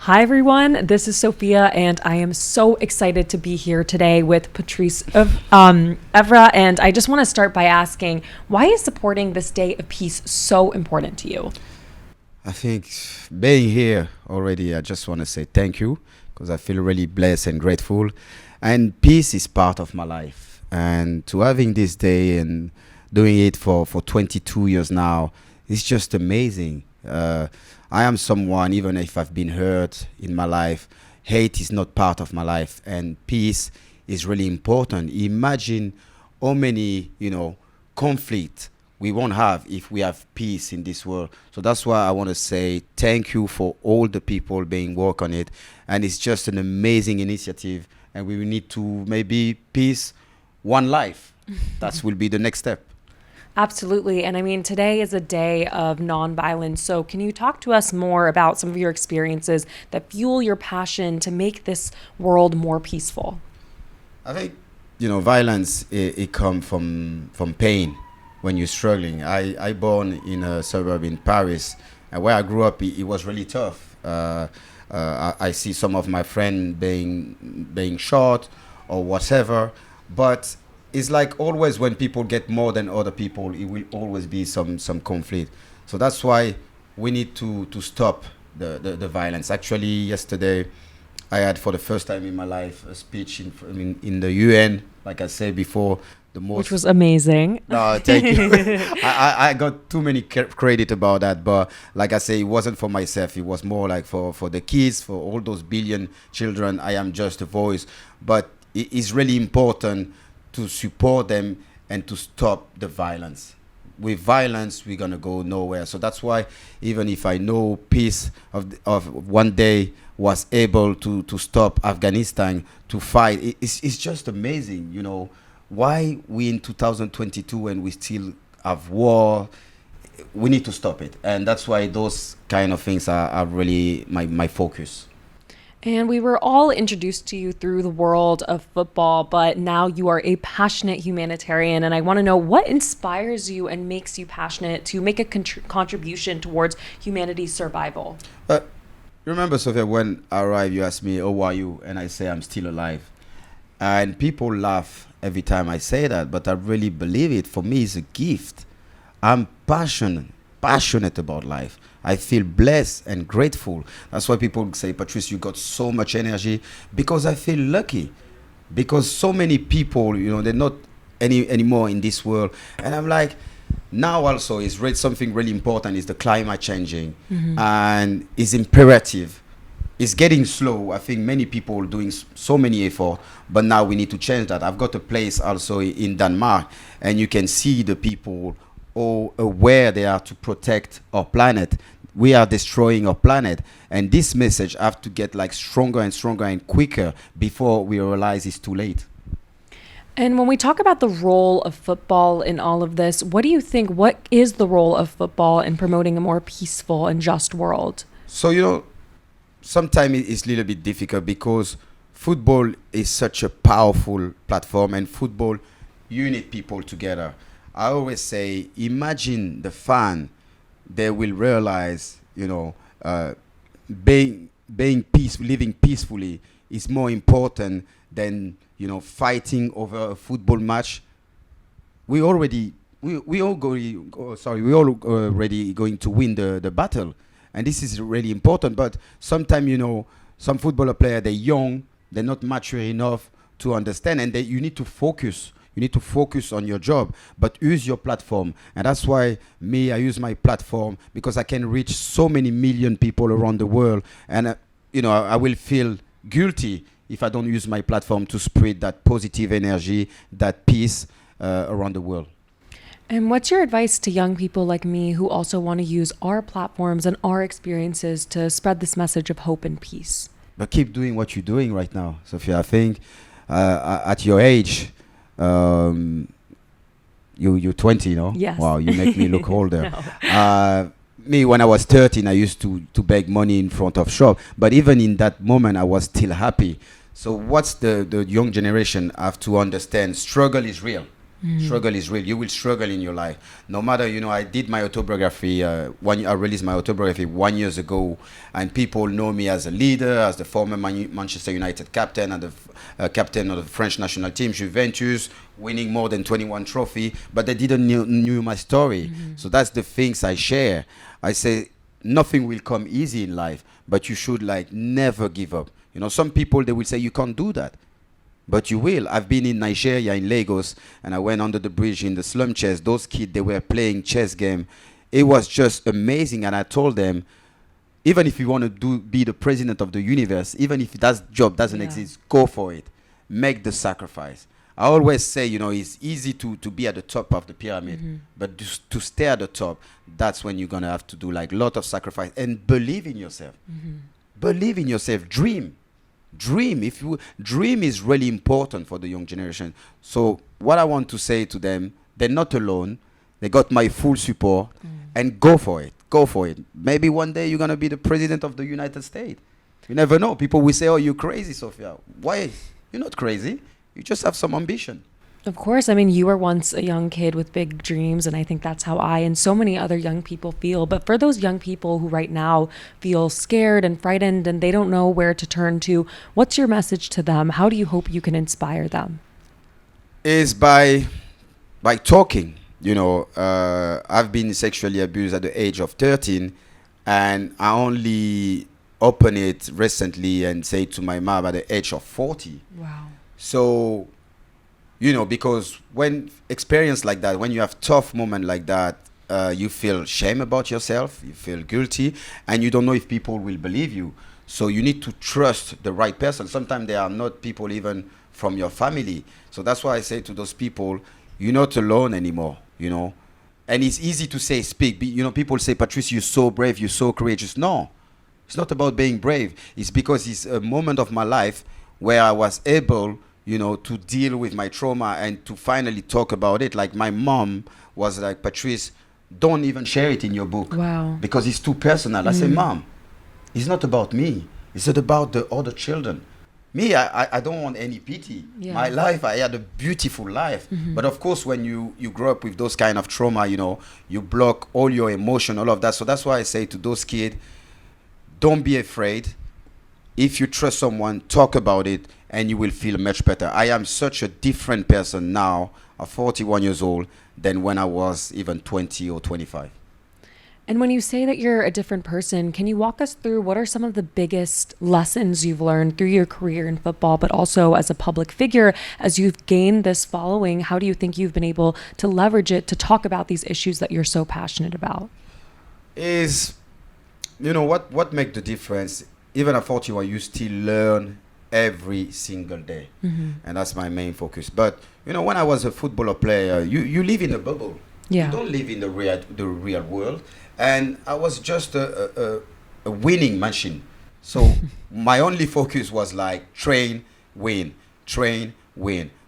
Hi, everyone. This is Sophia, and I am so excited to be here today with Patrice of Evra. And I just want to start by asking, why is supporting this Day of Peace so important to you? I think being here already, I just want to say thank you because I feel really blessed and grateful. And peace is part of my life. And to having this day and doing it for 22 years now, it's just amazing. I am someone, even if I've been hurt in my life, hate is not part of my life. And peace is really important. Imagine how many, conflict we won't have if we have peace in this world. So that's why I want to say thank you for all the people being work on it. And it's just an amazing initiative. And we will need to maybe peace one life. That will be the next step. Absolutely. And I mean, today is a day of nonviolence. So, can you talk to us more about some of your experiences that fuel your passion to make this world more peaceful? I think, violence, it comes from pain when you're struggling. I born in a suburb in Paris, and where I grew up, it was really tough. I see some of my friends being shot or whatever, but it's like always when people get more than other people, it will always be some conflict. So that's why we need to stop the violence. Actually, yesterday I had for the first time in my life a speech in the UN. Like I said before, the most, Which was amazing. no, thank you. I got too many credit about that, but like I say, it wasn't for myself. It was more like for the kids, for all those billion children. I am just a voice, but it is really important to support them and to stop the violence. With violence, we're gonna go nowhere. So that's why, even if I know peace of one day was able to stop Afghanistan to fight, it's just amazing. Why we in 2022 and we still have war, we need to stop it. And that's why those kind of things are really my focus. And we were all introduced to you through the world of football, but now you are a passionate humanitarian. And I want to know what inspires you and makes you passionate to make a contribution towards humanity's survival. Remember, Sophia, when I arrived, you asked me, "Oh, who are you?" And I say, "I'm still alive." And people laugh every time I say that, but I really believe it. For me, it's a gift. I'm passionate about life. I feel blessed and grateful. That's why people say, "Patrice, you got so much energy," because I feel lucky. Because so many people, they're not anymore in this world. And I'm like, now also is something really important is the climate changing. And it's imperative. It's getting slow. I think many people doing so many effort, but now we need to change that. I've got a place also in Denmark, and you can see the people all aware they are to protect our planet. We are destroying our planet, and this message have to get like stronger and stronger and quicker before we realize it's too late. And when we talk about the role of football in all of this, what do you think? What is the role of football in promoting a more peaceful and just world? So sometimes it's a little bit difficult because football is such a powerful platform, and football unite people together. I always say, imagine the fan. They will realize, being living peacefully is more important than fighting over a football match. We already we all already going to win the battle, and this is really important. But sometimes some footballer player, they're young, they're not mature enough to understand, and you need to focus. You need to focus on your job, but use your platform. And that's why I use my platform because I can reach so many million people around the world. And, I will feel guilty if I don't use my platform to spread that positive energy, that peace around the world. And what's your advice to young people like me who also want to use our platforms and our experiences to spread this message of hope and peace? But keep doing what you're doing right now, Sophia. I think at your age, you're 20, no? Yes. Wow, you make me look older. No. Me, when I was 13, I used to beg money in front of shop. But even in that moment, I was still happy. So what's the young generation have to understand? Struggle is real. Struggle is real. You will struggle in your life. No matter, I did my autobiography. I released my autobiography 1 year ago, and people know me as a leader, as the former Manchester United captain, and the captain of the French national team, Juventus, winning more than 21 trophy. But they didn't knew my story. So that's the things I share. I say nothing will come easy in life, but you should never give up. Some people, they will say you can't do that. But you will. I've been in Nigeria, in Lagos, and I went under the bridge in the slum chess. Those kids, they were playing chess game. It was just amazing. And I told them, even if you want to be the president of the universe, even if that job doesn't exist, go for it. Make the sacrifice. I always say, it's easy to be at the top of the pyramid, but to stay at the top, that's when you're going to have to do a lot of sacrifice and believe in yourself. Believe in yourself. Dream. Dream is really important for the young generation. So what I want to say to them, they're not alone. They got my full support, and go for it. Maybe one day you're going to be the president of the United States. You never know. People will say, oh, you're crazy, Sophia. Why? You're not crazy. You just have some ambition. Of course. I mean, you were once a young kid with big dreams, and I think that's how I and so many other young people feel. But for those young people who right now feel scared and frightened and they don't know where to turn to, what's your message to them? How do you hope you can inspire them? Is by talking. I've been sexually abused at the age of 13, and I only opened it recently and say to my mom at the age of 40. Wow. So, because when experience like that, when you have tough moment like that, you feel shame about yourself, you feel guilty, and you don't know if people will believe you. So you need to trust the right person. Sometimes they are not people even from your family. So that's why I say to those people, you're not alone anymore, And it's easy to say, speak. People say, Patrice, you're so brave, you're so courageous. No, it's not about being brave. It's because it's a moment of my life where I was able to deal with my trauma and to finally talk about it. Like my mom was like, Patrice, don't even share it in your book. Wow. Because it's too personal. I say, Mom, it's not about me. It's not about the other children. Me, I don't want any pity. Yeah. My life, I had a beautiful life. But of course, when you grow up with those kind of trauma, you block all your emotion, all of that. So that's why I say to those kids, don't be afraid. If you trust someone, talk about it, and you will feel much better. I am such a different person now, at 41 years old, than when I was even 20 or 25. And when you say that you're a different person, can you walk us through what are some of the biggest lessons you've learned through your career in football, but also as a public figure, as you've gained this following? How do you think you've been able to leverage it to talk about these issues that you're so passionate about? What makes the difference? Even at 41, you still learn every single day. And that's my main focus. But, when I was a footballer player, you live in a bubble. Yeah. You don't live in the real world. And I was just a winning machine. So my only focus was train, win.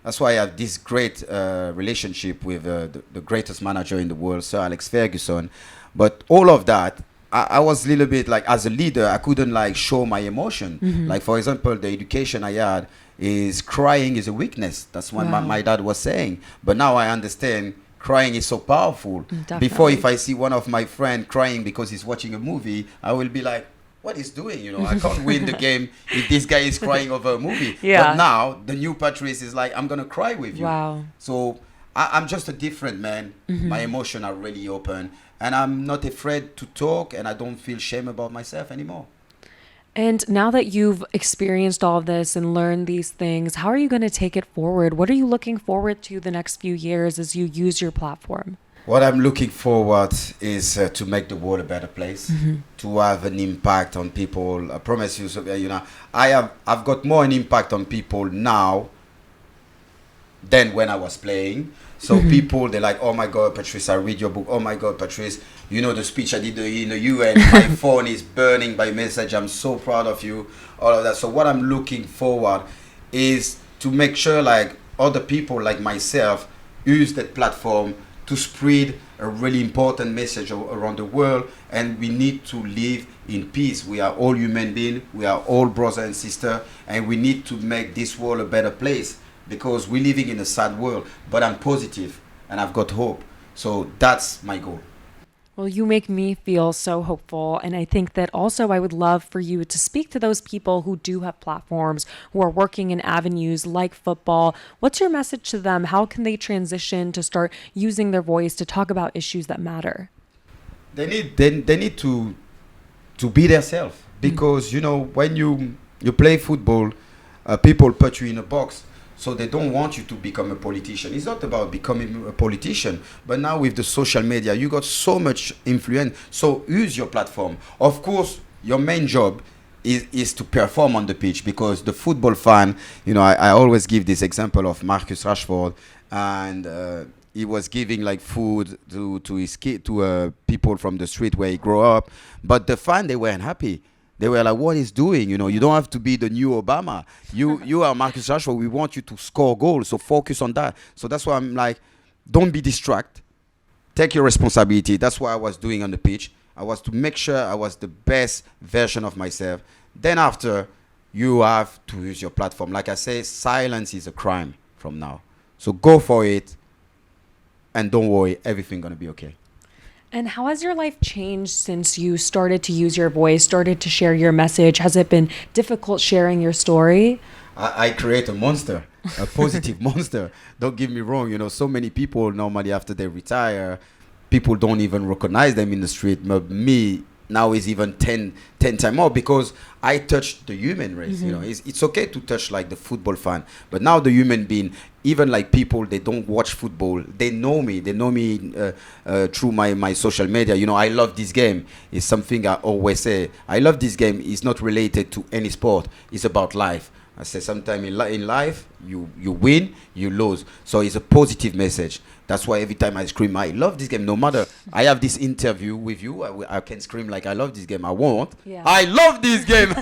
That's why I have this great relationship with the greatest manager in the world, Sir Alex Ferguson. But all of that, I was a little bit as a leader, I couldn't show my emotion. For example, the education I had is crying is a weakness. That's what my dad was saying. But now I understand crying is so powerful. Definitely. Before, if I see one of my friends crying because he's watching a movie, I will be like, what he's doing? I can't win the game if this guy is crying over a movie. Yeah. But now the new Patrice is like, I'm going to cry with you. Wow. So I'm just a different man. My emotions are really open. And I'm not afraid to talk, and I don't feel shame about myself anymore. And now that you've experienced all of this and learned these things, how are you going to take it forward? What are you looking forward to the next few years as you use your platform? What I'm looking forward is to make the world a better place, to have an impact on people. I promise you, I've got more an impact on people now than when I was playing. So people, they're like, oh my God, Patrice, I read your book. Oh my God, Patrice, the speech I did in the UN. My phone is burning by message. I'm so proud of you. All of that. So what I'm looking forward is to make sure other people like myself use that platform to spread a really important message around the world. And we need to live in peace. We are all human beings. We are all brother and sister. And we need to make this world a better place. because we're living in a sad world. But I'm positive and I've got hope. So that's my goal. Well, you make me feel so hopeful. And I think that also I would love for you to speak to those people who do have platforms, who are working in avenues like football. What's your message to them? How can they transition to start using their voice to talk about issues that matter? They need to be themselves, because when you play football, people put you in a box, so they don't want you to become a politician. It's not about becoming a politician, but now with the social media you got so much influence, so use your platform. Of course, your main job is to perform on the pitch, because the football fan, I always give this example of Marcus Rashford, and he was giving like food to his kid, to people from the street where he grew up, but the fan, they weren't happy. They were like, what he's doing, you don't have to be the new Obama. You are Marcus Rashford. We want you to score goals, so focus on that. So that's why I'm like, don't be distracted. Take your responsibility. That's what I was doing on the pitch. I was to make sure I was the best version of myself. Then after, you have to use your platform. Like I say, silence is a crime from now. So go for it, and don't worry, everything gonna be okay. And how has your life changed since you started to use your voice, started to share your message? Has it been difficult sharing your story? I create a monster, a positive monster. Don't get me wrong. So many people normally after they retire, people don't even recognize them in the street. But me now is even 10 times more, because I touch the human race. It's okay to touch like the football fan, but now the human being, even like people, they don't watch football, they know me through my social media. I love this game. It's something I always say. I love this game. It's not related to any sport. It's about life. I say sometimes in life, you win, you lose. So it's a positive message. That's why every time I scream, I love this game. No matter I have this interview with you, I can scream like I love this game. I won't. Yeah. I love this game.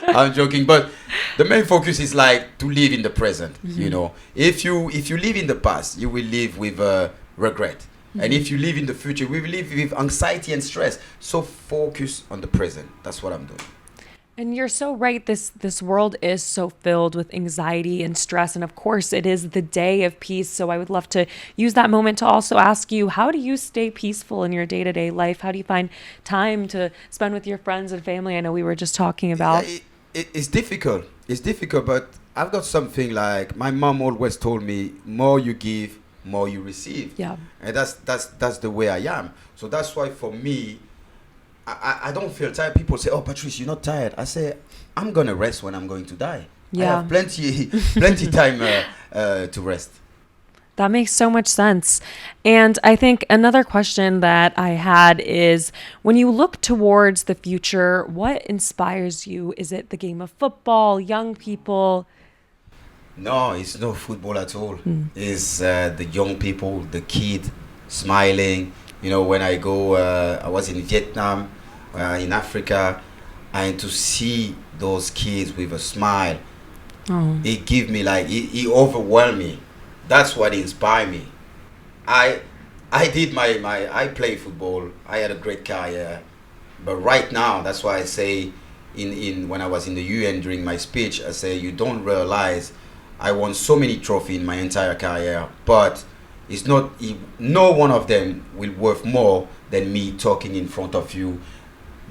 I'm joking, but the main focus is like to live in the present. If you live in the past, you will live with regret. And if you live in the future, we will live with anxiety and stress. So focus on the present. That's what I'm doing. And you're so right. This world is so filled with anxiety and stress. And of course, it is the day of peace. So I would love to use that moment to also ask you, how do you stay peaceful in your day-to-day life? How do you find time to spend with your friends and family? I know we were just talking about. It's difficult. It's difficult, but I've got something like my mom always told me, more you give, more you receive. Yeah. And that's the way I am. So that's why for me, I don't feel tired. People say, oh, Patrice, you're not tired. I say, I'm going to rest when I'm going to die. Yeah. I have plenty time to rest. That makes so much sense. And I think another question that I had is, when you look towards the future, what inspires you? Is it the game of football, young people? No, it's no football at all. It's the young people, the kid smiling. When I go, I was in Vietnam, in Africa, and to see those kids with a smile, it give me like, it overwhelmed me. That's what inspired me. I did I play football. I had a great career, but right now, that's why I say, when I was in the UN during my speech, I say, you don't realize I won so many trophies in my entire career, but it's not, no one of them will worth more than me talking in front of you.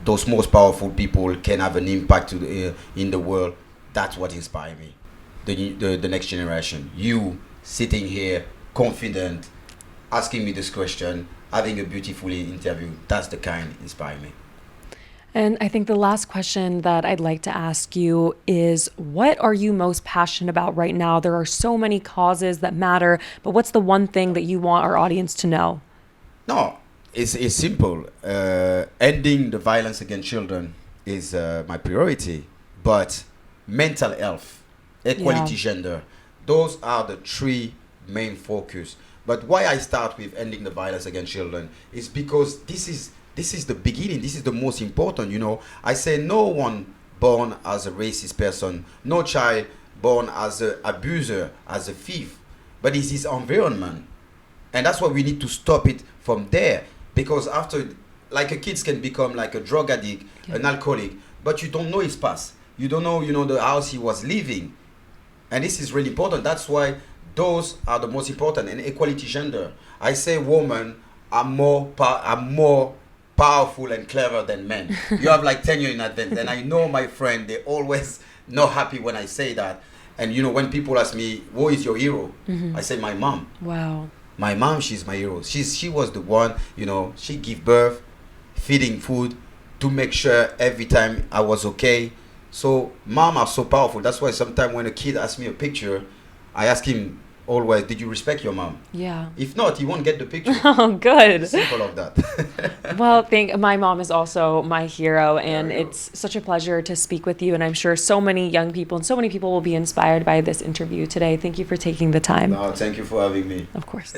Those most powerful people can have an impact in the world. That's what inspires me. The next generation. You sitting here, confident, asking me this question, having a beautiful interview. That's the kind inspire me. And I think the last question that I'd like to ask you is, what are you most passionate about right now? There are so many causes that matter, but what's the one thing that you want our audience to know? No, it's simple. Ending the violence against children is my priority, but mental health, equality, gender, those are the three main focus. But why I start with ending the violence against children is because this is the beginning. This is the most important. I say no one born as a racist person, no child born as an abuser, as a thief, but it's his environment. And that's why we need to stop it from there. Because after, like a kid can become like a drug addict, an alcoholic, but you don't know his past. You don't know, the house he was living. And this is really important. That's why those are the most important. And equality gender. I say women are more powerful and clever than men. You have like 10 years in advance. And I know my friend, they always not happy when I say that. And you know, when people ask me, who is your hero? I say my mom. Wow. My mom, she's my hero. She was the one, you know, she give birth, feeding food to make sure every time I was okay. So mom are so powerful. That's why sometimes when a kid asks me a picture, I ask him always, did you respect your mom? Yeah. If not, he won't get the picture. Oh, good. Simple of that. Well, my mom is also my hero, and it's such a pleasure to speak with you. And I'm sure so many young people and so many people will be inspired by this interview today. Thank you for taking the time. No, thank you for having me. Of course.